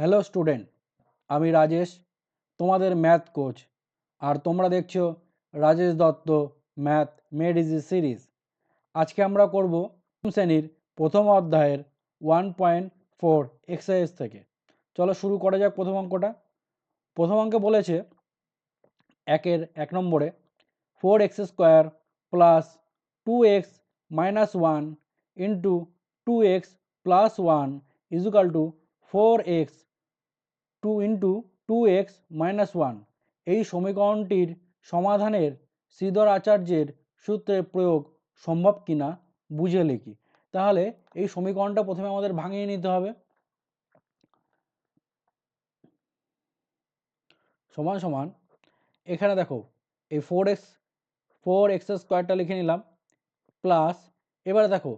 Hello student, আমি রাজেশ, তোমাদের math coach. আর তোমরা দেখছো Rajesh Dutta math made easy series. আজকে আমরা করব শ্রেণীর প্রথম অধ্যায়ের 1.4 এক্সারসাইজ থেকে। চলো শুরু করা যাক প্রথম অঙ্কটা। প্রথম অঙ্কে বলেছে একের 1 নম্বরে 4x² plus 2x minus 1 into 2x plus 1 equal to 4x 2 into 2x minus 1 এই সমীকরণটির সমাধানের শ্রীধর আচার্যের সূত্রের প্রয়োগ সম্ভব কিনা বুঝে লিখি। তাহলে এই সমীকরণটা প্রথমে আমাদের ভাঙিয়ে নিতে হবে। সমান সমান এখানে দেখো এই 4x² লিখে নিলাম প্লাস, এবারে দেখো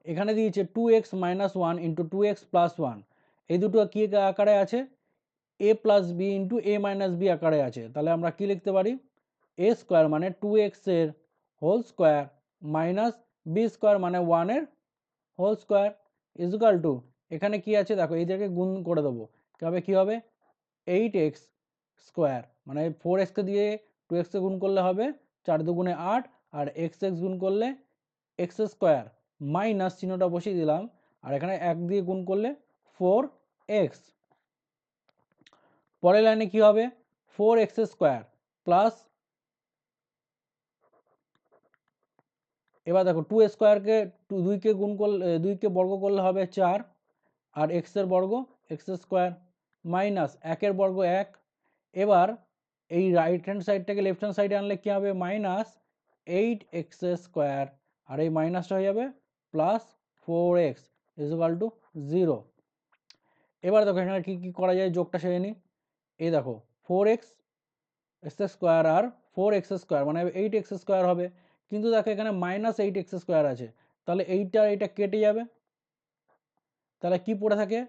এখানে দিয়েছে 2x minus 1 into 2x plus 1, এই দুটো কী আকারে আছে? a plus B into A minus B আকারে আছে। তাহলে আমরা কি লিখতে পারি? a স্কোয়ার মানে 2x এর whole square minus B square মানে 1 এর হোল স্কোয়ার ইজুকাল টু, এখানে কি আছে দেখো এইটাকে গুণ করে দেবো, তবে কি হবে 8x স্কোয়ার মানে 4xকে দিয়ে 2xকে গুণ করলে হবে 4 দুগুণে 8, আর x গুণ করলে x স্কোয়ার মাইনাস চিহ্নটা বসিয়ে দিলাম, আর এখানে 1 দিয়ে গুণ করলে 4x। পরের লাইনে কি হবে? 4x² প্লাস, এবার দেখো 2 স্কোয়ারকে 2কে গুণ করলে 2কে বর্গ করলে হবে 4, আর x এর বর্গ x² মাইনাস 1 বর্গ 1। এবার এই রাইট হ্যান্ড সাইডটাকে লেফট হ্যান্ড সাইডে আনলে কি হবে? মাইনাস 8x², আর এই মাইনাসটা হয়ে যাবে প্লাস 4x ইজুকাল টু 0। এবার দেখো এখানে কি কি করা যায়, যোগটা সেরে নিই। এই দেখো 4x স্কোয়ার আর 4x² মানে 8x² হবে, কিন্তু দেখো এখানে মাইনাস 8x² আছে, তাহলে এইটা এটা কেটে যাবে, তাহলে কি পড়ে থাকে?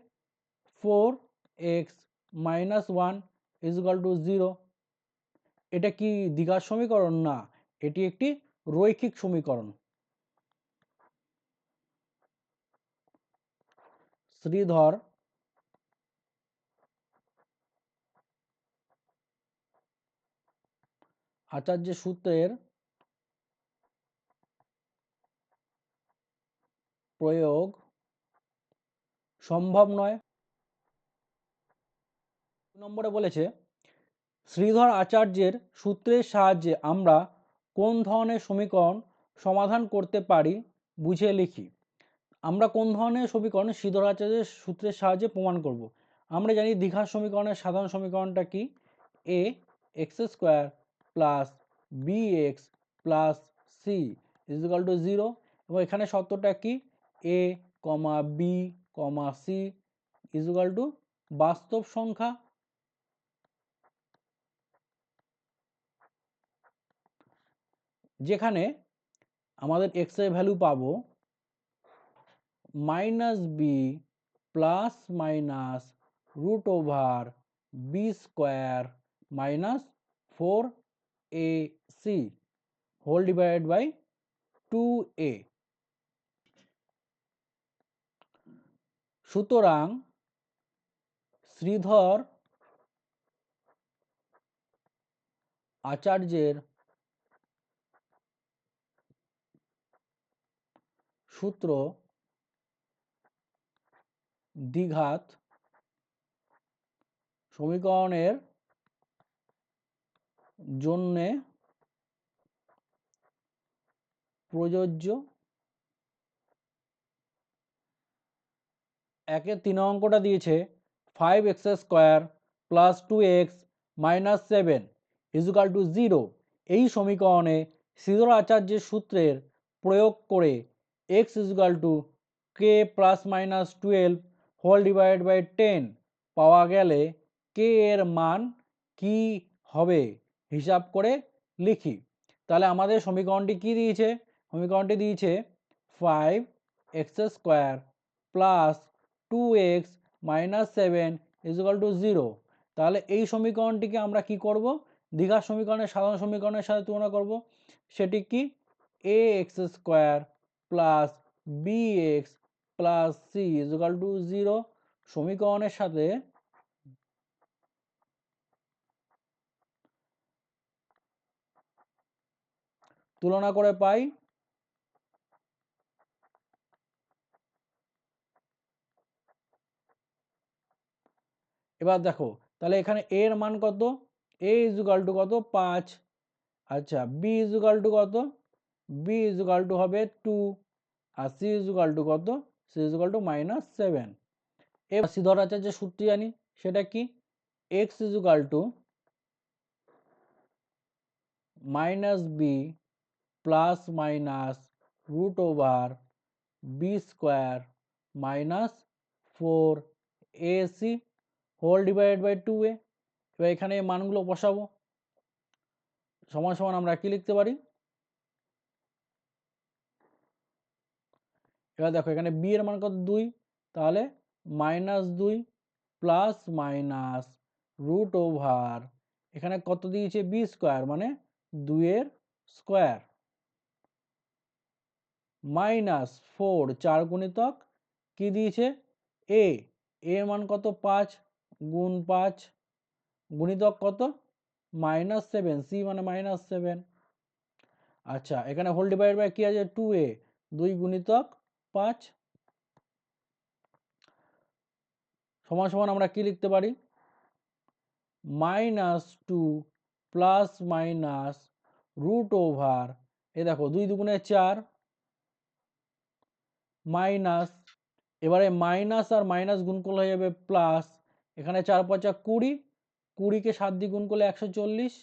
4x minus 1 equal to 0। এটা কি দ্বিঘাত সমীকরণ? না, এটি একটি রৈখিক সমীকরণ। শ্রীধর আচার্যের সূত্রের প্রয়োগ সম্ভব নয়। নম্বরে বলেছে শ্রীধর আচার্যের সূত্রের সাহায্যে আমরা কোন ধরনের সমীকরণ সমাধান করতে পারি বুঝে লিখি। আমরা কোন ধরনের সমীকরণ শ্রীধর আচার্যের সূত্রের সাহায্যে প্রমাণ করব। আমরা জানি দ্বিঘাত সমীকরণের সাধারণ সমীকরণটা কি? ax² plus bx plus c equal to 0, এবং এখানে শর্তটা কি? a, b, c equal to বাস্তব সংখ্যা। যেখানে আমাদের x এর ভ্যালু পাবো minus B plus minus root over B square minus 4ac whole divided by 2a। সুতরাং শ্রীধর আচার্যের সূত্র দ্বিঘাত সমীকরণের জন্যে প্রযোজ্য। একের 3 অঙ্কটা দিয়েছে 5x² plus 2x minus 7 equal to 0। এই সমীকরণে শ্রীধর আচার্যের সূত্রের প্রয়োগ করে x equal to k plus minus 12 whole divide by 10 পাওয়া গেলে k এর মান কি হবে হিসাব করে লিখি। তাহলে আমাদের সমীকরণটি কি দিয়েছে? সমীকরণটি দিয়েছে 5x² plus 2x minus 7 equal to 0। তাহলে এই সমীকরণটিকে আমরা কি করব? দ্বিঘাত সমীকরণের সাধারণ সমীকরণের সাথে তুলনা করব। সেটি কি? ax² plus bx plus c equal to 0 সমীকরণের সাথে তুলনা করে পাই এবার দেখো তাহলে এখানে a এর মান কত, a ইজুকাল টু কত 5, আচ্ছা b ইজুকাল টু কত, b ইজুকাল টু হবে 2, আর c ইজুকাল টু কত, c ইজুকাল টু -7। এবার শ্রীধর আচার্যের সূত্র জানি, সেটা কি, x equal to -b plus minus root over b square minus 4ac whole divided by 2a। এবার এখানে এই মানগুলো বসাবো, সমান সমান আমরা কি লিখতে পারি, এবার দেখো এখানে b এর মান কত 2, তাহলে -2 প্লাস মাইনাস রুট ওভার এখানে কত দিয়েছে b স্কোয়ার মানে 2 এর স্কোয়ার মাইনাস 4 4 গুণিতক কি দিয়েছে a এর মান কত 5 গুণ 5 গুণিতক কত -7 c মানে -7। আচ্ছা এখানে হোল ডিভাইড বাই কি আছে 2a 2 গুণিতক 5 সমান সমান আমরা কি লিখতে পারি -2 plus minus root over a দেখো 2 দুগুণে 4 মাইনাস এবারে মাইনাস আর মাইনাস গুণ করলে হয়ে যাবে প্লাস এখানে 4 5 20 20 কে 7 দিয়ে গুণ করলে 140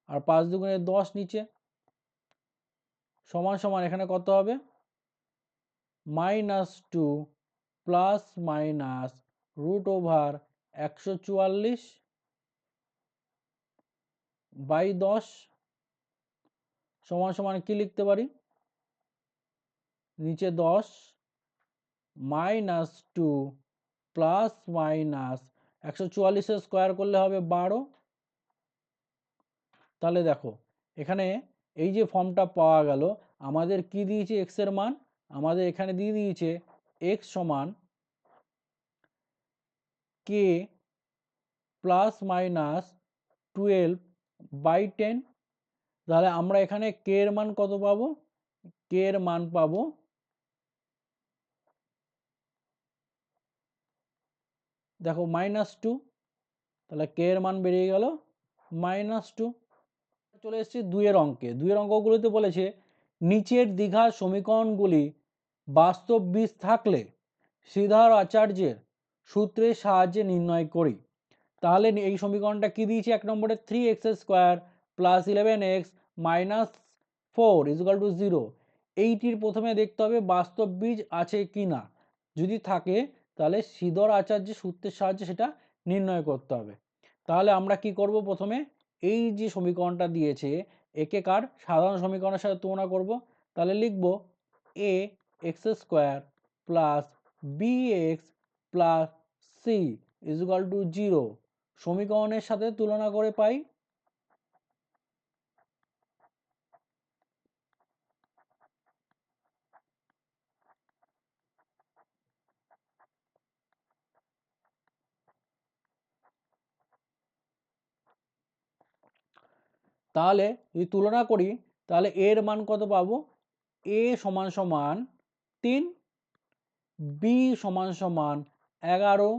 আর 5 দুগুণে 10 নিচে সমান সমান এখানে কত হবে -2 plus minus root over 144 by 10 সমান সমান কি লিখতে পারি নিচে 10 -2 প্লাস মাইনাস 144 স্কোয়ার করলে হবে 12। তাহলে দেখো এখানে এই যে ফর্মটা পাওয়া গেল আমাদের কি দিয়েছে x এর মান আমাদের এখানে দিয়ে দিয়েছে x সমান k প্লাস মাইনাস 12/10। তাহলে আমরা এখানে k এর মান কত পাবো k এর মান পাবো দেখো -2 তাহলে k এর মান বেরিয়ে গেল -2। চলে এসেছি 2 এর অঙ্কে 2 এর অঙ্কগুলোতে বলেছে নিচের দ্বিঘাত সমীকরণগুলি বাস্তব বীজ থাকলে শ্রীধর আচার্যের সূত্রের সাহায্যে নির্ণয় করি। তাহলে এই সমীকরণটা কি দিয়েছে এক নম্বরে 3x square plus 11x minus 4 equal to 0। এইটির প্রথমে দেখতে হবে বাস্তব বীজ আছে কি না, যদি থাকে তাহলে শ্রীধর আচার্যের সূত্রের সাহায্যে সেটা নির্ণয় করতে হবে। তাহলে আমরা কি করব প্রথমে এই যে সমীকরণটা দিয়েছে একে কার সাধারণ সমীকরণের সাথে তুলনা করব। তাহলে লিখব a x square plus bx plus c equal to 0 সমীকরণের সাথে তুলনা করে পাই তাহলে যদি তুলনা করি তাহলে এর মান কত পাবো a সমান সমান 3 b সমান সমান 11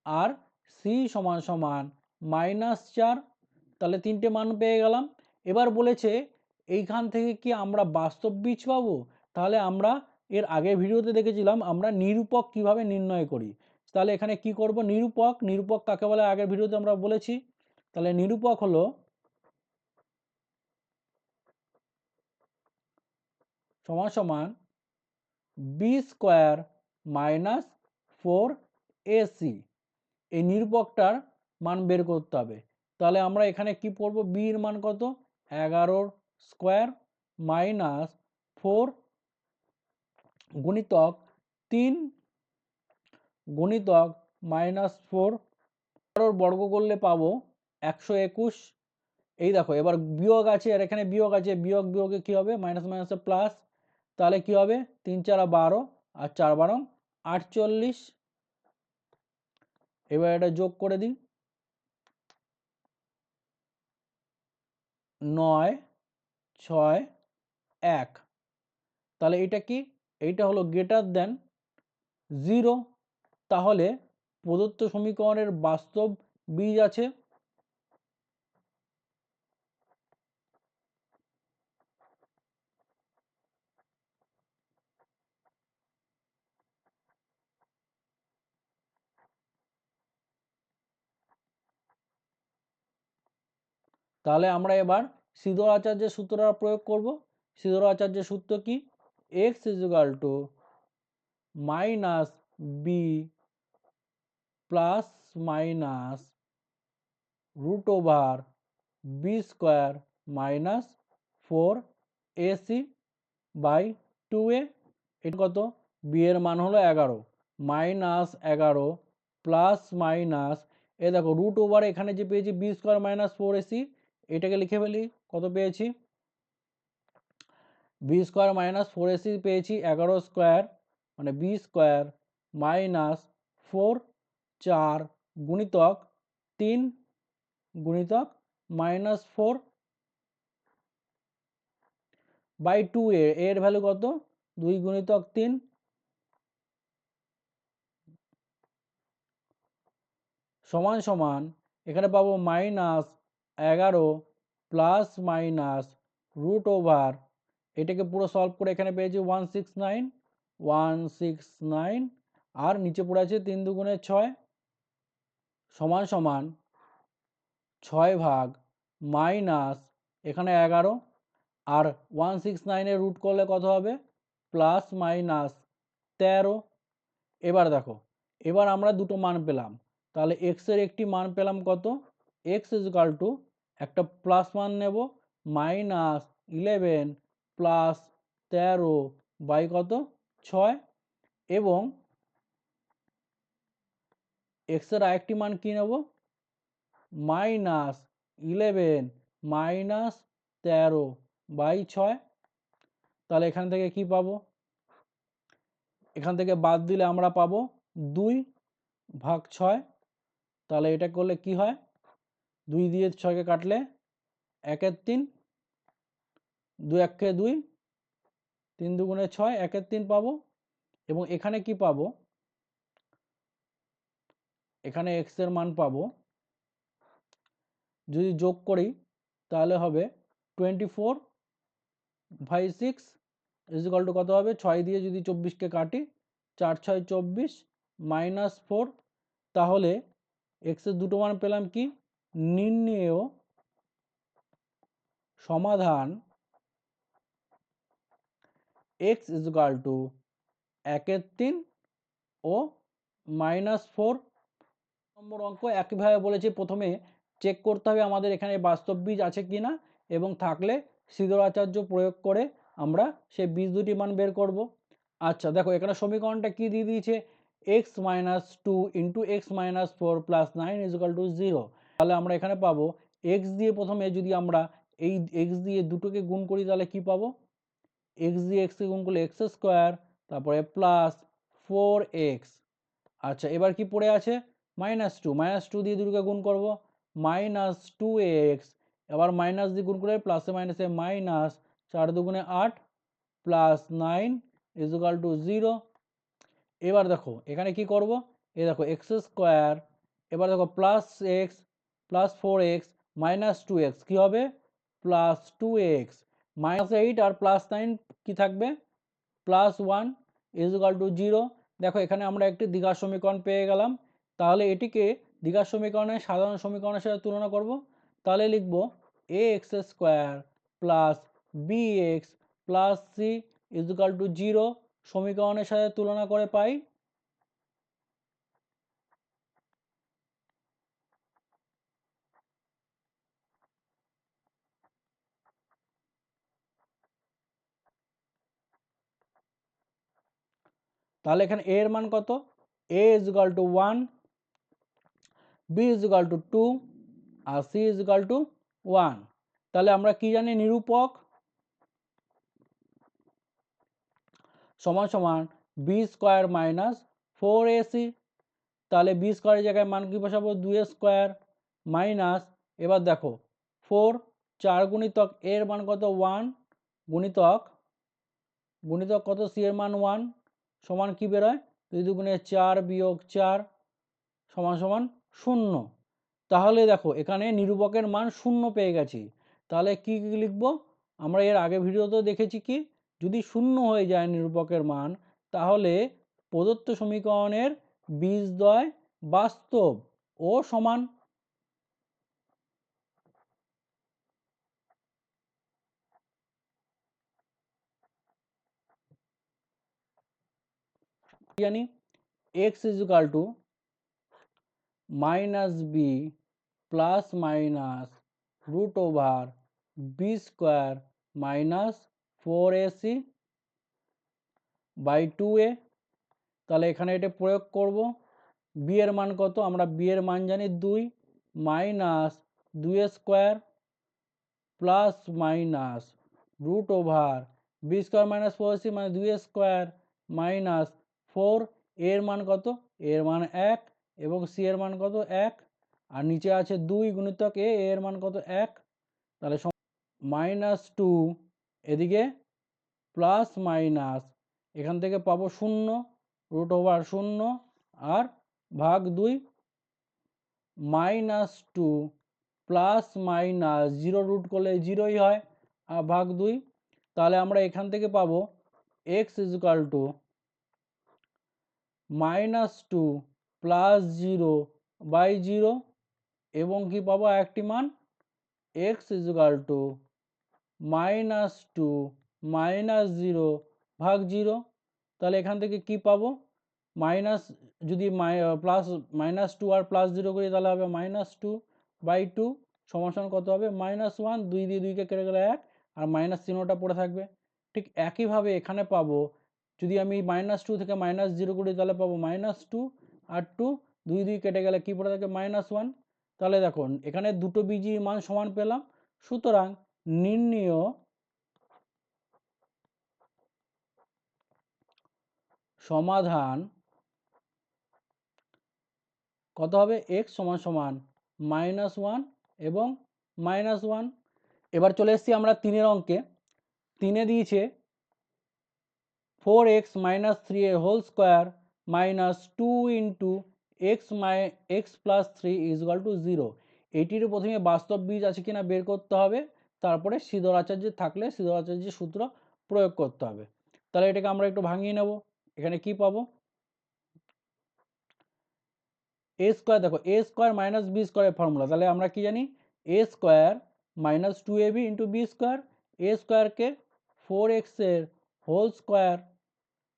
আর c সমান সমান -4। তাহলে তিনটে মান পেয়ে গেলাম। এবার বলেছে এইখান থেকে কি আমরা বাস্তব বীজ পাবো, তাহলে আমরা এর আগের ভিডিওতে দেখেছিলাম আমরা নিরূপক কিভাবে নির্ণয় করি। তাহলে এখানে কি করব নিরূপক নিরূপক কাকে বলে আগের ভিডিওতে আমরা বলেছি। তাহলে নিরূপক হলো সমান সমান বি স্কোয়ার মাইনাস 4ac এই নিরূপকটার মান বের করতে হবে। তাহলে আমরা এখানে কি পড়ব বি এর মান কত 11 স্কোয়ার মাইনাস 4 গুণিতক 3 গুণিতক -4 বর্গ করলে পাবো 121। এই দেখো এবার বিয়োগ আছে আর এখানে বিয়োগ আছে বিয়োগ বিয়োগে কি হবে মাইনাস মাইনাসে প্লাস তাহলে কি হবে 3 4 12 আর 4 12 48। এবার এটা যোগ করে দিই 9 6 1। তাহলে এটা কি? এইটা হলো গ্রেটার দেন 0। তাহলে প্রদত্ত সমীকরণের বাস্তব বীজ আছে। তাহলে আমরা এবার শ্রীধর আচার্যের সূত্রটা প্রয়োগ করব। শ্রীধর আচার্যের সূত্র কি? x minus B plus minus root over B square minus 4ac by 2a। এটা কত? বি এর মান হলো 11 মাইনাস 11 প্লাস মাইনাস এ দেখো রুট ওভার এখানে যে পেয়েছি বি স্কোয়ার মাইনাস 4ac, এটাকে লিখে ফেলি। কত পেয়েছি? বি স্কোয়ার মাইনাস 4ac পেয়েছি 11 স্কোয়ার মানে বি স্কোয়ার মাইনাস 4 4 গুণিতক 3 গুণিতক মাইনাস 4 বাই 2a। এর ভ্যালু কত? 2 গুণিতক 3 সমান সমান এখানে পাবো minus 11 plus minus root over, এটাকে পুরো সলভ করে এখানে পেয়েছি 169 আর নিচে পড়ে আছে 3 দুগুণে 6 সমান সমান 6 ভাগ মাইনাস এখানে 11 আর 169 রুট করলে কত হবে? Plus minus 13। এবার দেখো, এবার আমরা দুটো মান পেলাম। তাহলে এক্স এর একটি মান পেলাম কত? এক্স ইজকাল টু একটা প্লাস মান নেব মাইনাস 11 প্লাস 13 বাই কত? 6। এবং এক্স এর আরেকটি মান কি নেব? Minus 11 minus 13 by 6। তাহলে এখান থেকে কি পাবো? এখান থেকে বাদ দিলে আমরা পাবো 2 ভাগ 6। তাহলে এটা করলে কি হয়? 2 দিয়ে 6কে কাটলে 1 3, 2 1 2, 3 দুগুণে 6, 1 3 পাবো। এবং এখানে কি পাবো? এখানে x এর মান পাবো, যদি যোগ করি তাহলে হবে 24/6 ইজিক্যাল টু কত হবে? 6 দিয়ে যদি 24কে কাটি 4 6 24 মাইনাস 4। তাহলে x এর দুটো মান পেলাম কি? নির্ণেয় সমাধান x is equal to 1 3 O minus 4। নম্বর অঙ্ক একইভাবে বলেছি, প্রথমে চেক করতে হবে আমাদের এখানে বাস্তব বীজ আছে কি না, এবং থাকলে শ্রীধর আচার্য প্রয়োগ করে আমরা সেই বীজ দুটি মান বের করব। আচ্ছা দেখো, এখানে সমীকরণটা কি দিয়ে দিয়েছে? X minus 2 into x minus 4 plus 9 is equal to 0। তাহলে আমরা এখানে পাবো এক্স দিয়ে, প্রথমে যদি আমরা এই এক্স দিয়ে দুটোকে গুণ করি তাহলে কি পাবো? এক্স দিয়ে এক্সকে গুণ করলে এক্স স্কোয়ার, তারপরে প্লাস 4x। আচ্ছা এবার কি পড়ে আছে? -2 দিয়ে দুটোকে গুণ করব -2x, এবার মাইনাস দিয়ে গুণ করে প্লাসে মাইনাসে মাইনাস 4 দুগুণে 8 প্লাস 9 ইজিক্যাল টু 0। এবার দেখো এখানে কি করব? এই দেখো এক্স স্কোয়ার, এবার দেখো plus x plus 4x minus 2x কি হবে? প্লাস 2x -8 আর প্লাস 9 কি থাকবে? Plus 1 is equal to 0। দেখো এখানে আমরা একটি দ্বিঘাত সমীকরণ পেয়ে গেলাম। তাহলে এটিকে দ্বিঘাত সমীকরণের সাধারণ সমীকরণের সাথে তুলনা করব। তাহলে লিখব A X square plus B X plus C equal to 0 সমীকরণের সাথে তুলনা করে পাই তাহলে এখানে এ এর মান কত? A equal to 1, B equal to 2 আর সি ইজিক্যাল টু 1। তাহলে আমরা কি জানি? নিরূপক সমান সমান বি স্কোয়ার মাইনাস 4ac। তাহলে বি স্কোয়ারের জায়গায় মান কি বসাবো? 2 স্কোয়ার মাইনাস, এবার দেখো 4 4 গুণিতক এর মান কত 1 গুণিতক গুণিতক কত সি এর মান 1 সমান কি বেরোয় 2 দুগুণে 4 বিয়োগ 4 সমান সমান 0। তাহলে দেখো এখানে নিরূপকের মান 0 পেয়ে গেছি। তাহলে কি লিখব? আমরা এর আগে ভিডিওতেও দেখেছি কি যদি 0 হয়ে যায় নিরূপকের মান তাহলে প্রদত্ত সমীকরণের বীজদ্বয় বাস্তব ও সমান। জানি x is equal to minus B plus minus root over B square minus 4ac by 2a। তাহলে এখানে এটা প্রয়োগ করব। বি এর মান কত? আমরা বি এর মান জানি 2 minus 2 square plus minus root over B square minus 4ac মানে 2 স্কোয়ার মাইনাস 4 এর মান কত? এর মান 1 এবং সি এর মান কত 1 আর নিচে আছে 2 গুণিতক এ এর মান কত 1। তাহলে মাইনাস 2 এদিকে প্লাস মাইনাস এখান থেকে পাবো 0 রুট ওভার 0 আর ভাগ 2 মাইনাস 2 প্লাস মাইনাস 0 রুট করলে 0ই হয় আর ভাগ 2। তাহলে আমরা এখান থেকে পাবো x is equal to minus 2 plus 0 by 0 এবং কি পাবো একটি মান x is equal to minus 2 minus 0 ভাগ 0। তাহলে এখান থেকে কি পাবো মাইনাস যদি প্লাস মাইনাস 2 আর প্লাস 0 করি তাহলে হবে মাইনাস 2 বাই 2 সমান কত হবে মাইনাস 1 2 দিয়ে 2কে কেটে গেলে 1 আর মাইনাস চিহ্নটা পড়ে থাকবে। ঠিক একইভাবে এখানে পাবো যদি আমি মাইনাস 2 থেকে মাইনাস 0 করি তাহলে পাবো মাইনাস 2 আর 2 2 2 কেটে গেলে কি পড়ে থাকে মাইনাস 1। তাহলে দেখুন এখানে দুটো বীজের মান সমান পেলাম। সুতরাং নির্ণেয় সমাধান কত হবে x সমান সমান -1 এবং -1। এবার চলে এসেছি আমরা 3 অঙ্কে। 3 দিয়েছে 4x - 3 এর whole square minus 2 into x plus 3 is equal to 0। এটির প্রথমে বাস্তব বীজ আছে কিনা বের করতে হবে, তারপরে শ্রীধর আচার্যের থাকলে শ্রীধর আচার্যের সূত্র প্রয়োগ করতে হবে। তাহলে এটাকে আমরা একটু ভাঙিয়ে নেব। এখানে কি পাবো এ স্কোয়ার, দেখো এ স্কোয়ার মাইনাস বি স্কোয়ারের ফর্মুলা, তাহলে আমরা কি জানি A square minus 2ab into B square. A স্কোয়ারকে 4x এর হোল স্কোয়ার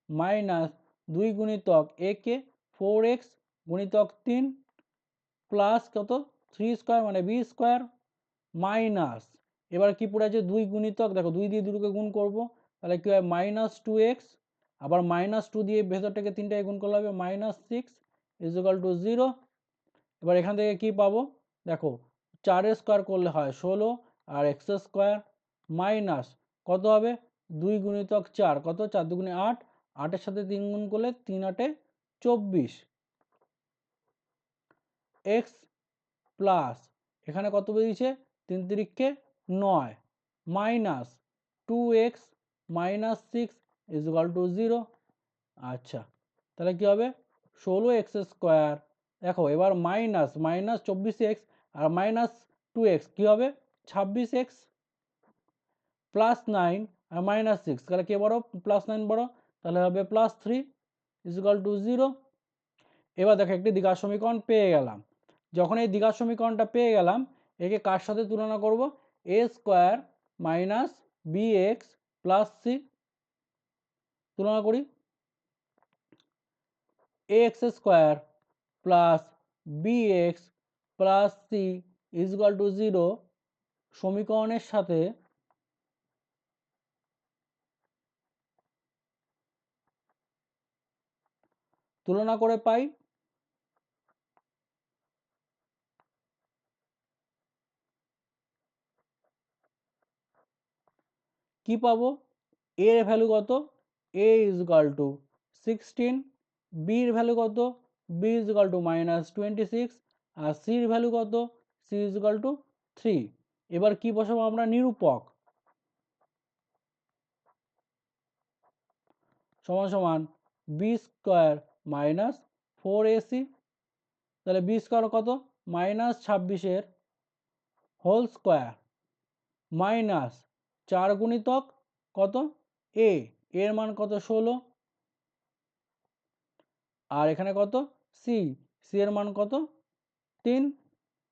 মাইনাস 2 গুণিতক এ কে 4x গুণিতক 3 প্লাস কত 3 স্কোয়ার মানে বি স্কোয়ার মাইনাস এবার কি পড়ে আছে 2 গুণিতক, দেখো 2 দিয়ে 2কে গুণ করব তাহলে কি হয় মাইনাস 2x আবার মাইনাস 2 দিয়ে ভেতরটাকে 3টাকে গুণ করলে হবে মাইনাস 6 ইজ ইকুয়াল টু 0। এবার এখান থেকে কি পাবো দেখো 4 স্কোয়ার করলে হয় 16 আর এক্স স্কোয়ার মাইনাস কত হবে 2 গুণিতক 4 কত 4 দুগুণে 8, 8-এর সাথে 3 গুণ করলে 3 8-এ 24 এক্স প্লাস এখানে কত বেরিয়েছে 3 তিরিক্ষে 9 minus 2x minus 6 is equal to 0। আচ্ছা তাহলে কি হবে 16x স্কোয়ার, দেখো এবার মাইনাস মাইনাস 24x আর মাইনাস 2x কি হবে 26x প্লাস 9 আর মাইনাস 6 তাহলে কে বড় প্লাস 9 বড়, তাহলে হবে প্লাস 3 ইজ ইকুয়াল টু 0। এবার দেখো একটি দ্বিঘাত সমীকরণ পেয়ে গেলাম। যখন এই দ্বিঘাত সমীকরণটা পেয়ে গেলাম একে কার সাথে তুলনা করব A square minus B X plus C তুলনা করি A X square plus B X plus C is equal to 0 সমীকরণের সাথে তুলনা করে পাই কি পাবো এর ভ্যালু কত এ ইজ ইকুয়াল টু 16, বির ভ্যালু কত বি ইজ ইকুয়াল টু -26 আর সির ভ্যালু কত সি ইজ ইকুয়াল টু 3। এবার কি বসাবো আমরা, নিরূপক সমান সমান বি স্কোয়ার মাইনাস 4ac, তাহলে বি স্কোয়ার কত, -26 হোল স্কোয়ার মাইনাস 4 গুণিতক কত এ, এর মান কত 16, আর এখানে কত সি, সি এর মান কত 3,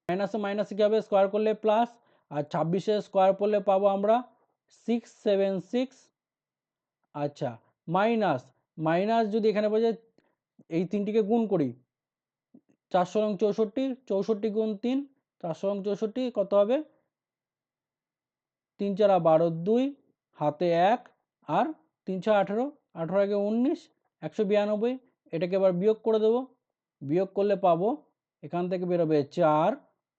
মাইনাসে মাইনাসে কী হবে, স্কোয়ার করলে প্লাস, আর 26 স্কোয়ার করলে পাবো আমরা 676, আচ্ছা মাইনাস, মাইনাস যদি এখানে বোঝে এই তিনটিকে গুণ করি, 4 রং 64, 64 গুণ 3, 4 রং 64 কত হবে, 3 4 12, 2 হাতে 1 আর 3 6 18, 18 একে 19, 192, এটাকে এবার বিয়োগ করে দেব, বিয়োগ করলে পাবো এখান থেকে বেরোবে 4,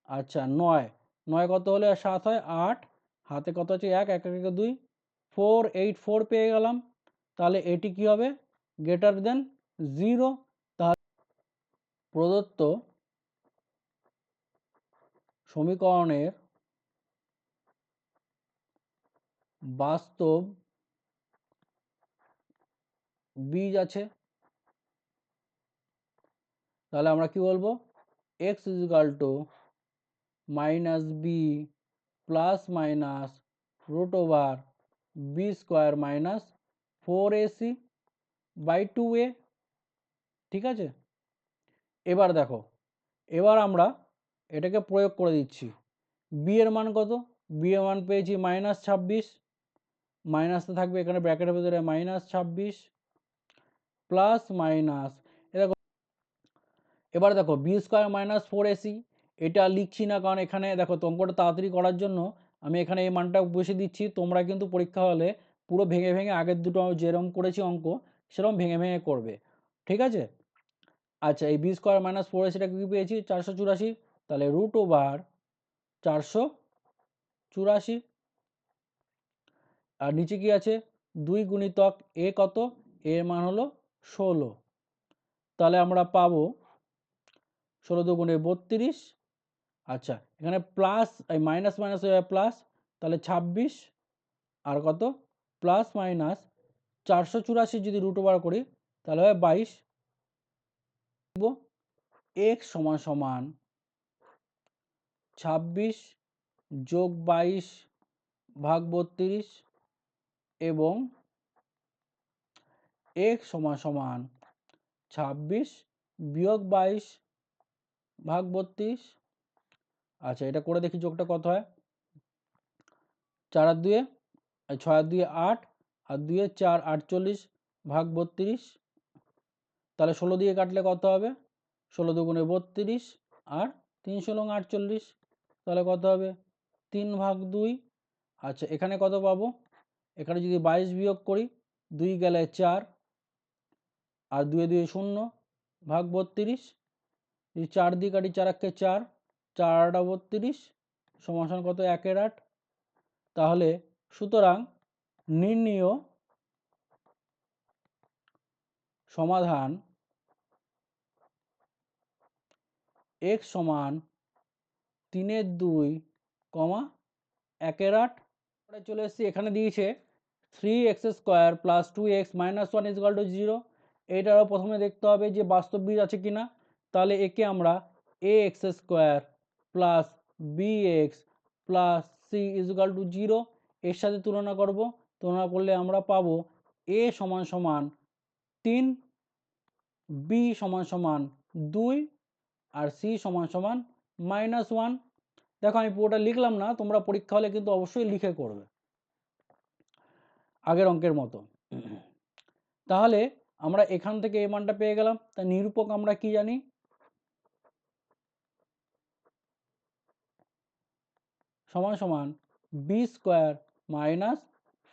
আচ্ছা 9, 9 কত হলে 7 হয় 8, হাতে কত আছে 1, 1 একে 2, 484 পেয়ে গেলাম। তাহলে এটি কি হবে, গ্রেটার দেন 0। তাহলে প্রদত্ত সমীকরণের বাস্তব বীজ আছে, তাহলে আমরা কি বলবো, x minus B plus minus root over B square minus 4ac by 2a, ঠিক আছে। এবার দেখো, এবার আমরা এটাকে প্রয়োগ করে দিচ্ছি, বি এর মান কত, বি এর মান পেয়েছি -26, মাইনাসটা থাকবে এখানে ব্র্যাকেটের ভিতরে -26 প্লাস মাইনাস, এবার দেখো বি স্কোয়ার মাইনাস 4ac, এটা লিখছি না কারণ এখানে দেখো অঙ্কটা তাড়াতাড়ি করার জন্য আমি এখানে এই মানটা বসে দিচ্ছি, তোমরা কিন্তু পরীক্ষা হলে পুরো ভেঙে ভেঙে আগের দুটো যেরকম করেছি অঙ্ক সেরকম ভেঙে ভেঙে করবে, ঠিক আছে। আচ্ছা এই বি স্কোয়ার মাইনাস 4ac কি পেয়েছি 484, তাহলে রুট ওভার 484, আর নিচে কি আছে 2 গুণিতক এ কত, এর মান হলো 16, তাহলে আমরা পাবো 16 দুগুণে 32, আচ্ছা এখানে প্লাস এই মাইনাস মাইনাস হয়ে যাবে প্লাস, তাহলে 26 আর কত প্লাস মাইনাস 484 যদি রুট ওভার করি তাহলে হয় 22, x সমান সমান 26 যোগ 22 ভাগ 32 এবং x সমান সমান 26 বিয়োগ 22 ভাগ 32, আচ্ছা এটা করে দেখি যোগটা কত হয়, 4 আর 2 6 আর 2 8 আর 2 4 48 ভাগ 32, তাহলে 16 দিয়ে কাটলে কত হবে, 16 দুগুণে 32 আর 3 16 48, তাহলে কত হবে 3 ভাগ 2, আচ্ছা এখানে কত পাবো, এখানে যদি 22 বিয়োগ করি 2 গেলে 4 আর 2 2 0 ভাগ 32, যদি 4 দিয়ে কাটি 4 একে 4, 4 8 32 সমান কত 1 এর 8, তাহলে সুতরাং নির্ণীয় সমাধান x সমান 3 এর 2, 1 এর 8, চলে এসেছি এখানে দিয়েছে 3x square plus 2x minus 1 is equal to 0, এইটারও প্রথমে দেখতে হবে যে বাস্তব বীজ আছে কিনা, তাহলে একে আমরা ax square plus bx plus c is equal to 0 এর সাথে তুলনা করব, তুলনা করলে আমরা পাবো a সমান সমান 3, b সমান সমান 2 আর c সমান সমান -1। দেখো আমি পুরোটা লিখলাম না, তোমরা পরীক্ষা হলে কিন্তু অবশ্যই লিখে করবে আগের অঙ্কের মতো। তাহলে আমরা এখান থেকে এই মানটা পেয়ে গেলাম, তা নিরূপক আমরা কি জানি, সমান সমান বি স্কোয়ার মাইনাস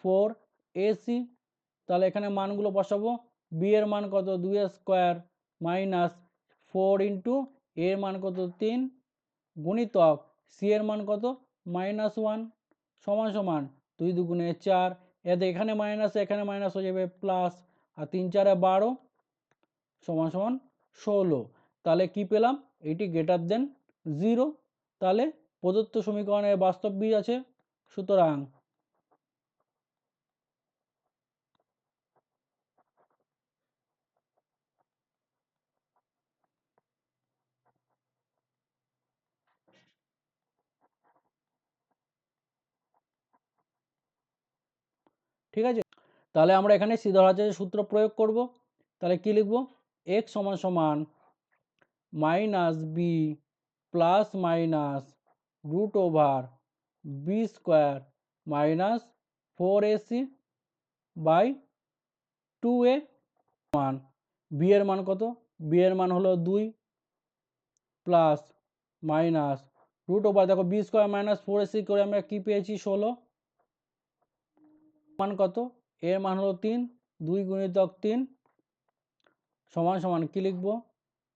4ac, তাহলে এখানে মানগুলো বসাবো, বি এর মান কত 2 স্কোয়ার মাইনাস 4 ইন্টু এর মান কত 3 গুণিতক সি এর মান কত -1 সমান সমান 2 দুগুণে 4, এতে এখানে মাইনাস এখানে মাইনাস হয়ে যাবে প্লাস, আর 3 4 12 সমান সমান 16, তাহলে কি পেলাম, এটি গ্রেটার দেন 0, তাহলে প্রদত্ত সমীকরণের বাস্তব বীজ আছে। সুতরাং ঠিক আছে, তাহলে আমরা এখানে সিদ্ধার্থের সূত্র প্রয়োগ করব। তাহলে কি লিখব? x সমান সমান minus B plus minus root over B square minus 4ac by 2a মান। বি এর মান কত? বি এর মান হলো 2 প্লাস মাইনাস রুট ওভার, দেখো বি স্কোয়ার মাইনাস 4ac করে আমরা কি পেয়েছি? 16। মান কত? এর মান হলো 3, 2 গুণিতক 3 সমান সমান কি লিখব?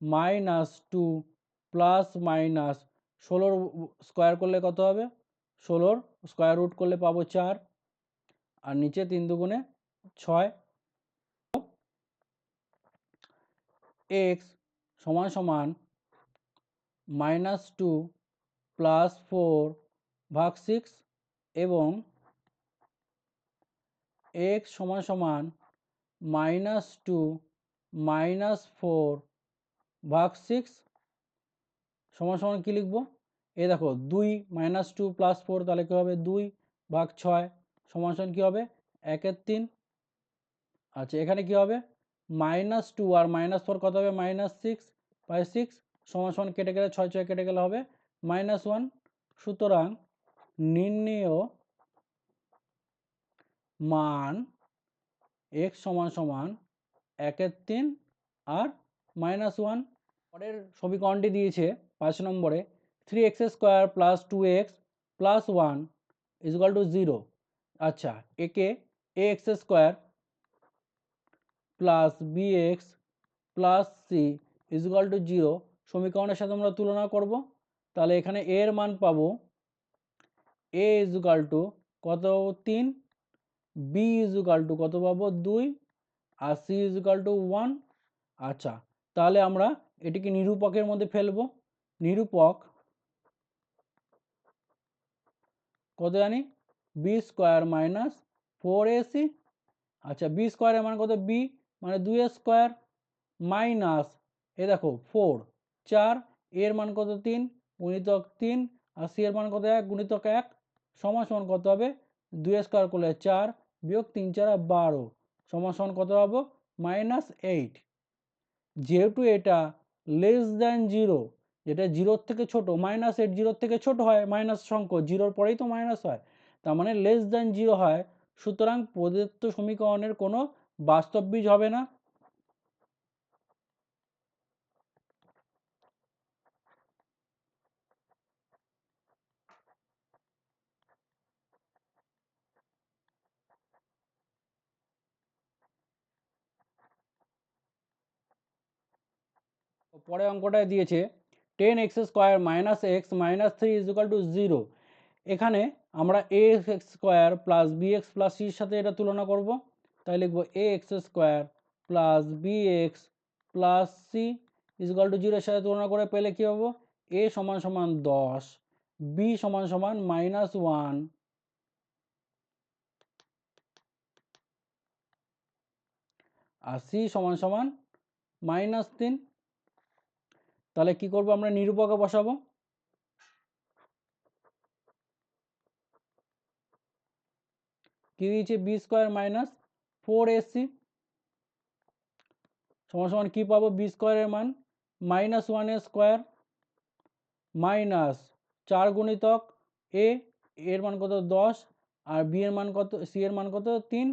-2 প্লাস মাইনাস 16 স্কোয়ার করলে কত হবে? 16 স্কোয়ার রুট করলে পাবো 4, আর নিচে 3 দুগুণে 6। এক্স সমান সমান -2 প্লাস 4 ভাগ 6 এবং এক্স সমান সমান -2 মাইনাস 4 ভাগ 6 সমান সমান কী লিখব? এ দেখো 2 -2 প্লাস 4, তাহলে কী হবে? 2 ভাগ 6 সমান সমান কী হবে? 1/3। আচ্ছা, এখানে কী হবে? -2 আর -4 কত হবে? -6 বাই 6 সমান সমান কেটে গেলে 6 6 কেটে গেলে হবে -1। সুতরাং নির্ণেয় মান x সমান সমান 1/3 আর -1। পরের সমীকরণটি দিয়েছে 5 নম্বরে 3x² plus 2x plus 1 equal two 0। আচ্ছা, একে ax² plus bx plus c equal two 0 সমীকরণের সাথে আমরা তুলনা করব। তাহলে এখানে a এর মান পাবো a ইজুয়াল টু কত পাবো? 3, b ইজুয়াল টু কত পাবো? 2 আর c ইজুয়াল টু 1। আচ্ছা, তাহলে আমরা এটিকে নিরূপকের মধ্যে ফেলবো। নিরূপক কত জানি? B square minus 4ac। আচ্ছা, বি স্কোয়ারের মান কত? বি মানে 2a স্কোয়ার মাইনাস এ দেখো 4 4 এর মান কত? 3 গুণিতক 3 আর সি এর মান কত? 1 গুণিতক 1 সমান সমান কত হবে? 2 স্কোয়ার করলে 4 বিয়োগ 3 4 12 সমান সমান কত পাবো? -8। যেহেতু এটা লেস দ্যান 0, যেটা 0 থেকে ছোট, -8 0 থেকে ছোট হয়, মাইনাস সংখ্য 0-র পরেই তো মাইনাস হয়, তার মানে লেস দ্যান 0 হয়। সুতরাং প্রদত্ত সমীকরণের কোনো বাস্তব বীজ হবে না। পরে অঙ্কটায় দিয়েছে 10x² minus x minus 3 is equal to 0। এখানে আমরা ax² প্লাস bx প্লাস সির সাথে এটা তুলনা করব। তাই লিখব ax² plus bx plus c is equal to 0 এর সাথে তুলনা করে পেলে কী পাবো? a সমান সমান 10, b সমান সমান -1 আর c সমান সমান -3। তাহলে কি করব? আমরা নিরূপকে বসাবো। কি দিয়েছে? বি স্কোয়ার মাইনাস 4ac সমান সমান কী পাবো? বি স্কোয়ারের মান -1a স্কোয়ার মাইনাস 4 গুণিতক এ এর মান কত? 10 আর বি এর মান কত? সি এর মান কত? 3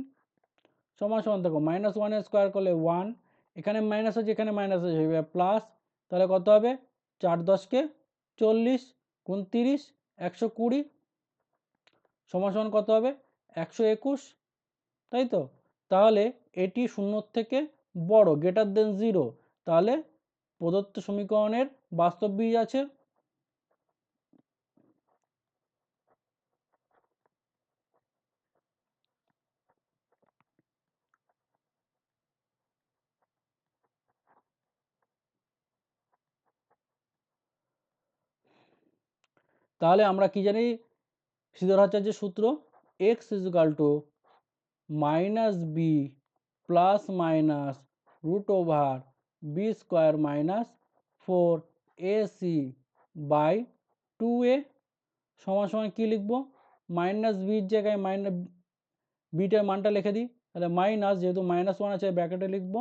সমান সমান দেখো -1 এর স্কোয়ার করলে 1, এখানে মাইনাস আছে এখানে মাইনাস আছে প্লাস, তাহলে কত হবে? 4 10 40 গুণ 30 120 সমান সমান কত হবে? 121, তাই তো? তাহলে এটি 0 থেকে বড়, গ্রেটার দেন 0। তাহলে প্রদত্ত সমীকরণের বাস্তব বীজ আছে। তাহলে আমরা কি জানি সিদ্ধরাচার্যের সূত্র x equal to minus B plus minus root over B square minus 4ac by 2a সমান সমান কী লিখব মাইনাস বির জায়গায় বিটার মানটা লিখে দিই তাহলে মাইনাস যেহেতু -1 আছে ব্র্যাকেটে লিখব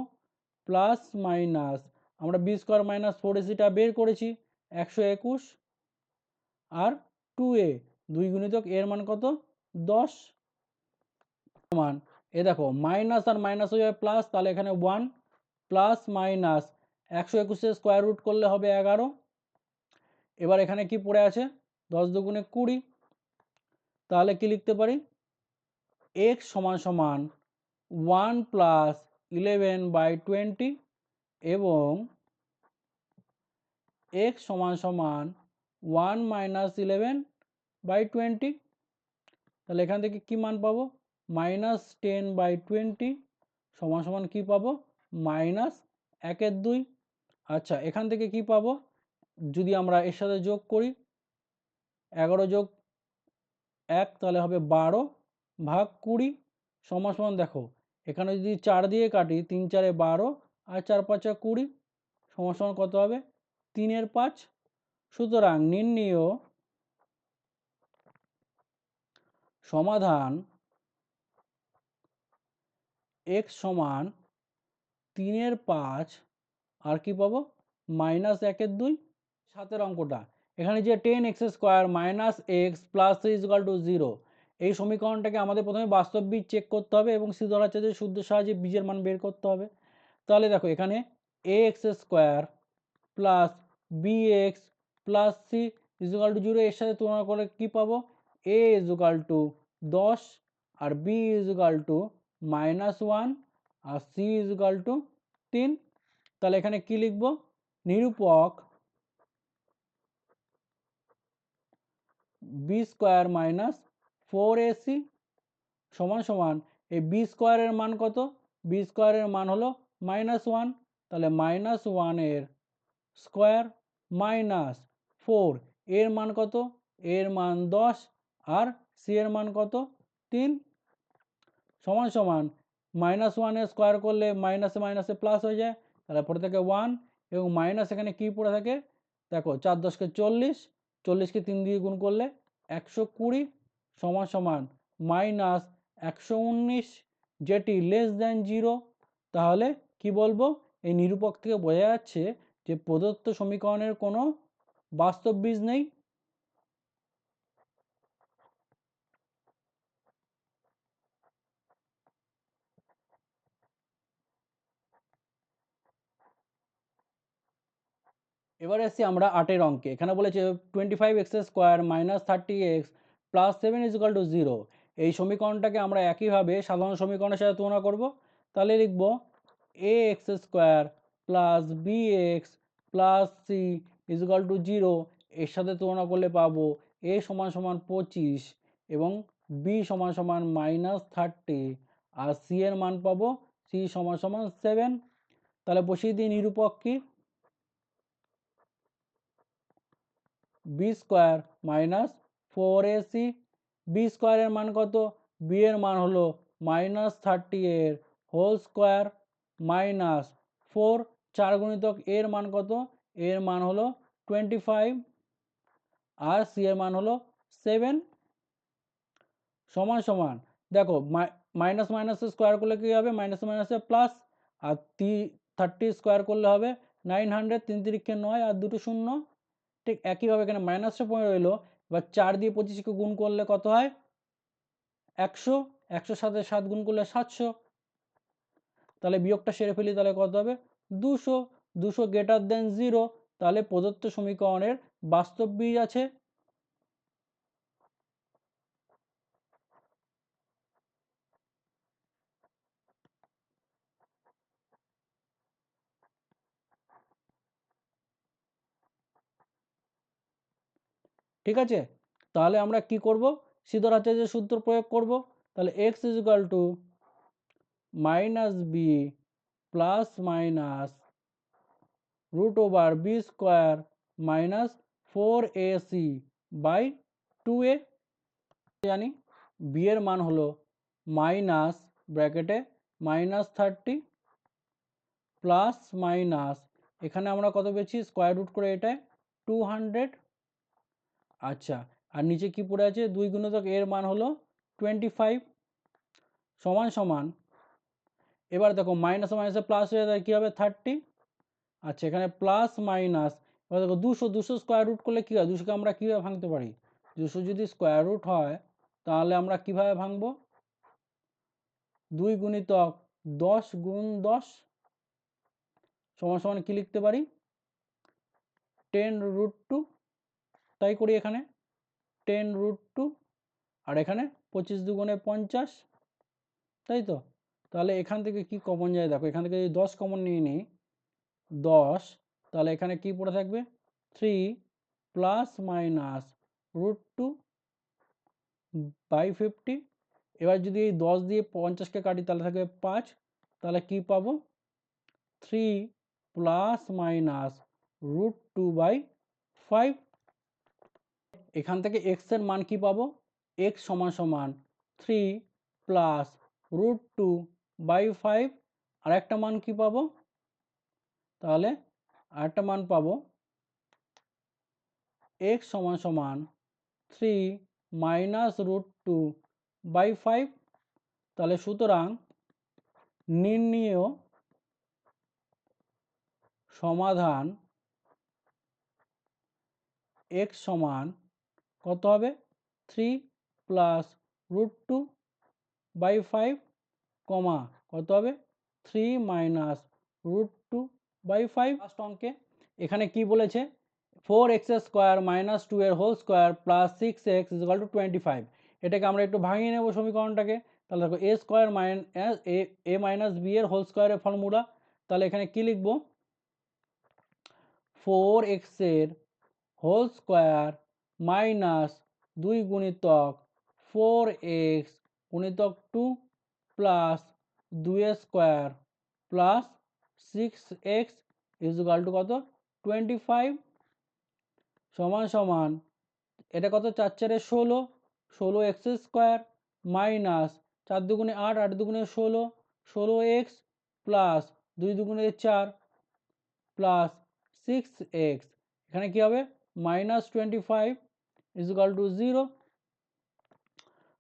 প্লাস মাইনাস আমরা বি স্কোয়ার মাইনাস 4ac বের করেছি 121 আর 2a 2 গুণিতক এর মান কত 10 সমান এ দেখো মাইনাস আর মাইনাস হয়ে যাবে প্লাস তাহলে এখানে 1 প্লাস মাইনাস 121 স্কোয়ার রুট করলে হবে 11 এবার এখানে কি পড়ে আছে 10 দুগুণে 20 তাহলে কি লিখতে পারি x সমান সমান 1 প্লাস 11/20 এবং x সমান সমান 1 মাইনাস 11/20 তাহলে এখান থেকে কি মান পাবো -10/20 সমান সমান কি পাবো -1/2 আচ্ছা এখান থেকে কি পাবো যদি আমরা এর সাথে যোগ করি 11 যোগ 1 তাহলে হবে 12 ভাগ 20 সমান সমান দেখো এখানে যদি 4 দিয়ে কাটি 3 4 12 আর 4 5 20 সমান সমান কত হবে 3/5 সুতরাং নির্ণেয় সমাধান x সমান 3/5 আর কি পাবো -1/2 সাতের অঙ্কটা এখানে যে 10x square minus x plus 3 = 0 এই সমীকরণটাকে আমাদের প্রথমে বাস্তব বীজ চেক করতে হবে এবং সিদ্ধরাচার্যের সূত্রের সাহায্যে বীজের মান বের করতে হবে তাহলে দেখো এখানে ax square plus bx plus c = 0 এর সাথে তুলনা করে কি পাবো a = 10 R b = -1 R c = 3 তাহলে এখানে কি লিখব নিরূপক বি স্কোয়ার মাইনাস 4ac সমান সমান এই বি স্কোয়ারের মান কত বি স্কোয়ারের মান হলো -1 তাহলে -1 এর স্কোয়ার মাইনাস 4 এর মান কত এর মান 10 আর সি এর মান কত 3 সমান সমান -1 এর স্কোয়ার করলে মাইনাসে মাইনাসে প্লাস হয়ে যায় তাহলে পড়ে থাকে 1 এবং মাইনাস এখানে কি পড়ে থাকে দেখো 4 10 কে 40 40কে 3 দিয়ে গুণ করলে 120 সমান সমান -119 যেটি লেস দ্যান 0 তাহলে কি বলবো এই নিরূপক থেকে বোঝা যাচ্ছে যে প্রদত্ত সমীকরণের কোনো বাস্তব বীজ নেই এবার এসছি আমরা 8 অঙ্কে এখানে বলেছে 25x square minus 30x plus 7 = 0 এই সমীকরণটাকে আমরা একইভাবে সাধারণ সমীকরণের সাথে তুলনা করব তাহলে লিখব ax square plus bx plus c = 0 এর সাথে তুলনা করলে পাবো a সমান সমান 25 এবং b সমান সমান -30 আর c এর মান পাবো c সমান সমান 7 তাহলে বসিয়ে দিই নিরূপক কি B square minus 4ac B স্কোয়ারের মান কত বি এর মান হলো -30 এর হোল স্কোয়ার মাইনাস 4 4 গুণিতক এর মান কত এর মান হলো 25 আর সি এর মান হলো 7 সমান সমান দেখো মাইনাস মাইনাস স্কোয়ার করলে কি হবে মাইনাস মাইনাসে প্লাস আর 30 স্কোয়ার করলে হবে 900 3 3 9 আর দুটো শূন্য ঠিক একইভাবে এখানে মাইনাসটা পড়ে রইলো এবার 4 দিয়ে 25কে গুণ করলে কত হয় 100 100 সাথে 7 গুণ করলে 700 তাহলে বিয়োগটা সেরে ফেলি তাহলে কত হবে 200 200 গ্রেটার দেন 0 তাহলে প্রদত্ত সমীকরণের বাস্তব বীজ আছে ঠিক আছে তাহলে আমরা কি করব সিদ্ধরাচার্যের সূত্র প্রয়োগ করব তাহলে x = -b plus minus √b² - 4ac by 2a। জানি বি এর মান হলো মাইনাস ব্র্যাকেটে -30 প্লাস মাইনাস এখানে আমরা কত পেয়েছি স্কোয়ার রুট করে এটায় 200। আচ্ছা, আর নিচে কি পড়ে আছে 2 গুণিতক এর মান হলো 25 সমান সমান, এবার দেখো মাইনাস মাইনাসে প্লাস হয়ে যায় কী হবে 30। আচ্ছা, এখানে প্লাস মাইনাস, এবার দেখো 200 স্কোয়ার রুট করলে কী হয়, 200কে আমরা কীভাবে ভাঙতে পারি, 200 যদি স্কোয়ার রুট হয় তাহলে আমরা কিভাবে ভাঙবো, 2 গুণিতক 10 গুণ 10 সমান সমান কি লিখতে পারি 10√2। তাই করি এখানে 10√2, আর এখানে 25 দুগুণে 50, তাই তো। তাহলে এখান থেকে কি কমন যায় দেখো, এখান থেকে যদি 10 কমন নিয়ে নিই 10, তাহলে এখানে কি পড়ে থাকবে 3 প্লাস মাইনাস √2 বাই 50। এবার যদি এই 10 দিয়ে 50কে কাটি তাহলে থাকবে 5, তাহলে কি পাবো 3 প্লাস মাইনাস √2 বাই 5। এখান থেকে x এর মান কি পাবো, x সমান সমান 3 প্লাস √2 বাই 5। আর একটা মান কি পাবো, তাহলে আরেকটা মান পাবো x সমান সমান 3 মাইনাস √2 বাই 5। তাহলে সুতরাং নির্ণীয় সমাধান x সমান কত হবে 3 প্লাস √2 বাই 5 কমা কত হবে 3 মাইনাস √2 বাই 5। ফার্স্ট অঙ্কে এখানে কি বলেছে 4x স্কোয়ার মাইনাস 2 এর whole square plus 6x equal to 25। এটাকে আমরা একটু ভাঙিয়ে নেব সমীকরণটাকে। তাহলে দেখো এ স্কোয়ার এ মাইনাস বি এর হোল স্কোয়ারের ফর্মুলা, তাহলে এখানে কি লিখবো 4x এর হোল স্কোয়ার মাইনাস 2 গুণিতক 4x গুণিতক 2 plus 2 square plus 6x equal two কত 25 সমান সমান এটা কত 4 4 16, 16x স্কোয়ার মাইনাস 4 দুগুণে 8, 8 দুগুণে 16, 16x প্লাস 2 দুগুণে 4 প্লাস 6x, এখানে কি হবে -25 ইকুয়াল টু 0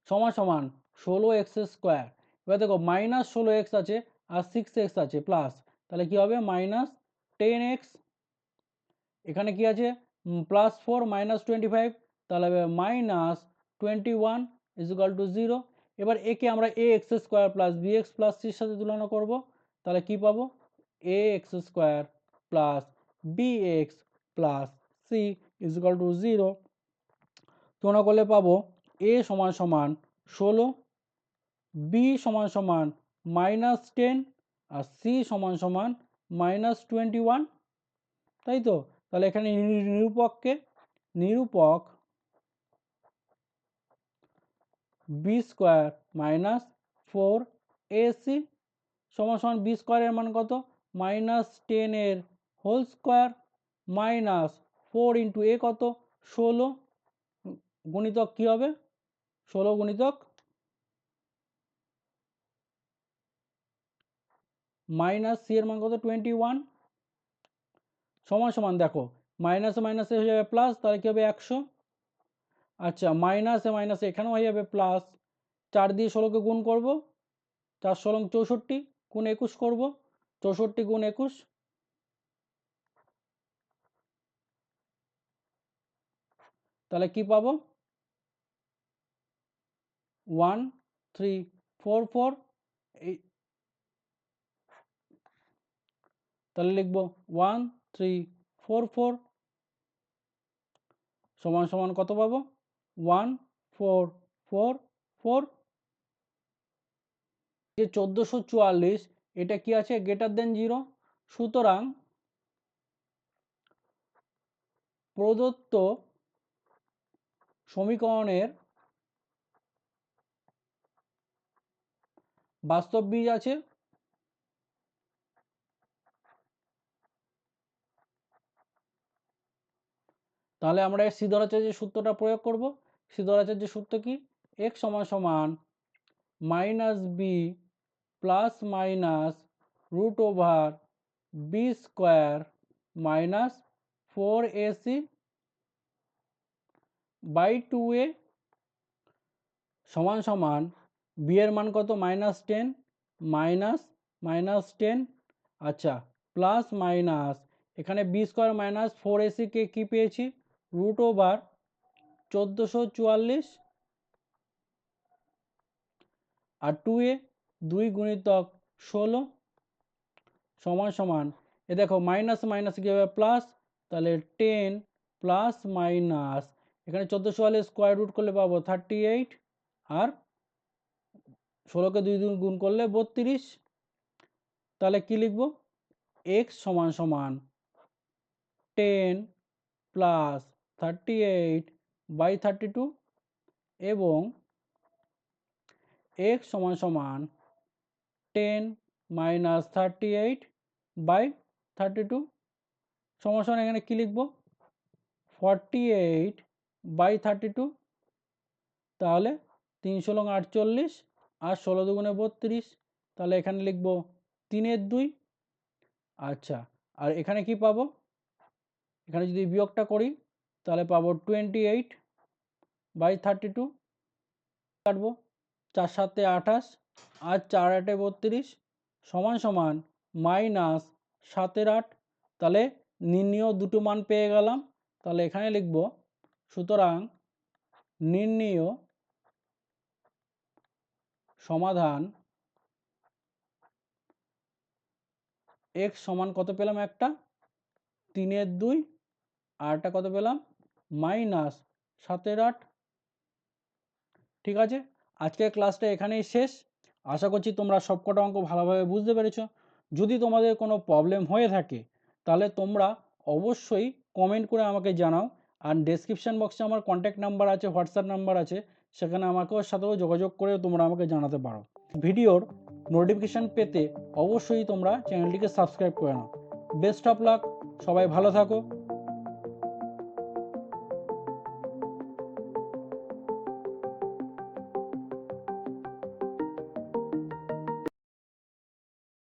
সমান সমান 16x স্কোয়ার। এবার দেখো -16x আছে আর 6x আছে প্লাস, তাহলে কি হবে -10x। এখানে কি আছে +4 -25, তাহলে হবে -21 ইকুয়াল টু 0। এবার একে আমরা ax square plus bx plus সির সাথে তুলনা করব, তাহলে কি পাবো ax square plus bx plus C equal to 0। তুলনা করলে পাবো a সমান সমান 16, b সমান সমান -10 আর c সমান সমান -21, তাই তো। তাহলে এখানে নিরূপক বি স্কোয়ার মাইনাস 4ac সমান সমান বি স্কোয়ারের মান কত -10 এর হোল স্কোয়ার মাইনাস 4 ইন্টু এ কত 16 গুণিতক কি হবে 16 গুণিতক মাইনাস সি এর মান কত 21 সমান সমান দেখো মাইনাসে মাইনাসে হয়ে যাবে প্লাস, তাহলে কি হবে 100। আচ্ছা, মাইনাসে মাইনাসে এখানেও হয়ে যাবে প্লাস, 4 দিয়ে 16কে গুণ করব, 4 16 64 গুণ 21 করব, 64 গুণ 21, তাহলে কি পাবো 1344। এই তাহলে লিখবো 1344 সমান সমান কত পাবো 1444। যে 1444 এটা কি আছে গ্রেটার দেন 0, সুতরাং প্রদত্ত সমীকরণের বাস্তব বীজ আছে তাহলে আমরা সিদ্ধরাচার্যের সূত্রটা প্রয়োগ করব। সিদ্ধরাচার্যের সূত্র কি? x সমান সমান minus B plus minus root over B square minus 4ac by 2a সমান সমান বি এর মান কত? -10 -10, আচ্ছা, প্লাস মাইনাস এখানে বি স্কোয়ার মাইনাস 4ac কে কি পেয়েছি? রুট ওভার 1444 আর 2a 2 গুণিতক 16 সমান সমান এ দেখো মাইনাস মাইনাস কি হবে প্লাস, তাহলে 10 প্লাস মাইনাস এখানে 1444 স্কোয়ার রুট করলে পাবো 38 আর 16কে 2 দিয়ে গুণ করলে 32। তাহলে কি লিখব? x সমান সমান 10 প্লাস 38 বাই 32 এবং x সমান সমান 10 মাইনাস 38 বাই 32 সমান সমান এখানে কি লিখব? 48 বাই 32। তাহলে 3 × 48 আর 16 দুগুণে 32। তাহলে এখানে লিখব 3/2। আচ্ছা, আর এখানে কি পাবো? এখানে যদি বিয়োগটা করি তাহলে পাবো 28 বাই 32। কাটবো 4 × 7 = 28 আর 4 × 8 = 32 সমান সমান মাইনাস 7/8। তাহলে নির্ণেয় দুটো মান পেয়ে গেলাম। তাহলে এখানে লিখব সুতরাং নির্ণেয় সমাধান x সমান কত পেলাম? একটা 3/2 আর একটা কত পেলাম? -7/8। ঠিক আছে, আজকের ক্লাসটা এখানেই শেষ। আশা করছি তোমরা সবকটা অঙ্ক ভালোভাবে বুঝতে পেরেছো। যদি তোমাদের কোনো প্রবলেম হয়ে থাকে তাহলে তোমরা অবশ্যই কমেন্ট করে আমাকে জানাও। আর ডেসক্রিপশান বক্সে আমার কন্ট্যাক্ট নাম্বার আছে, হোয়াটসঅ্যাপ নাম্বার আছে, সেখানে আমাকেও সাথেও যোগাযোগ করে তোমরা আমাকে জানাতে পারো। ভিডিওর নোটিফিকেশান পেতে অবশ্যই তোমরা চ্যানেলটিকে সাবস্ক্রাইব করে নাও। বেস্ট অফ লাক, সবাই ভালো থাকো।